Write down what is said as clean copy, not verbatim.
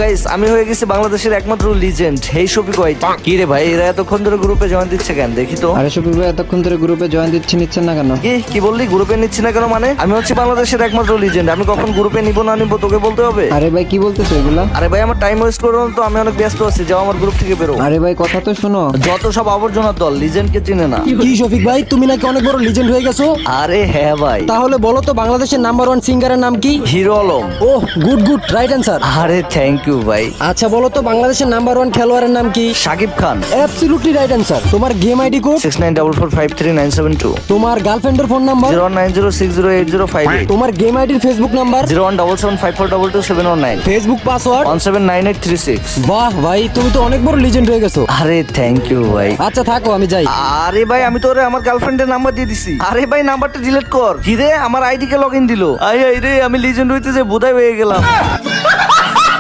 Guys, আমি হয়ে গেছি বাংলাদেশের একমাত্র লিজেন্ড। হেই শফিক ওয়াইটি। কি রে ভাই, এরা এতক্ষণ ধরে গ্রুপে জয়েন দিচ্ছে কেন? দেখি তো। আরে শফিক ভাই এতক্ষণ ধরে গ্রুপে জয়েন নিচ্ছেন না কেন? কি বললি? গ্রুপে নিচ্ছি না কেন মানে? আমি হচ্ছে বাংলাদেশের একমাত্র লিজেন্ড। আমি কখন গ্রুপে নিব না নিব তোকে বলতে হবে? আরে ভাই কি বলতেছো এগুলা? আরে ভাই, আমার টাইম ওয়েস্ট করো না তো, আমি অনেক ব্যস্ত আছি। যাও আমার গ্রুপ থেকে বেরো। আরে ভাই কথা তো শোনো। যত সব আবর্জনার দল, লিজেন্ডকে চিনে না। কি শফিক ভাই, তুমি নাকি অনেক বড় লিজেন্ড হয়ে গেছো? আরে হ্যাঁ ভাই। তাহলে বলো তো বাংলাদেশের নাম্বার 1 সিঙ্গারের নাম কি? হিরো আলম। ওহ, গুড রাইট অ্যান্সার। আরে থ্যাংক ইউ ভাই। আচ্ছা বলো তো বাংলাদেশের নাম্বার 1 খেলোয়াড়ের নাম কি? Shakib Khan. Absolutely right answer. তোমার গেম আইডি কোড? 6944533972। তোমার গার্লফ্রেন্ডের ফোন নাম্বার? 090608058। তোমার গেম আইডির ফেসবুক নাম্বার? 01775422719। Facebook password? 179836। বাহ ভাই, তুমি তো অনেক বড় লিজেন্ড হয়ে গেছো। আরে থ্যাংক ইউ ভাই। আচ্ছা থাকো, আমি যাই। আরে ভাই, আমি তোরে আমার গার্লফ্রেন্ডের নাম্বার দিয়ে দিছি। আরে ভাই, নাম্বারটা ডিলিট কর। কি রে, আমার আইডি কে লগইন দিল। আই রে, আমি লিজেন্ড হইতে যে বোধাই হয়ে গেলাম।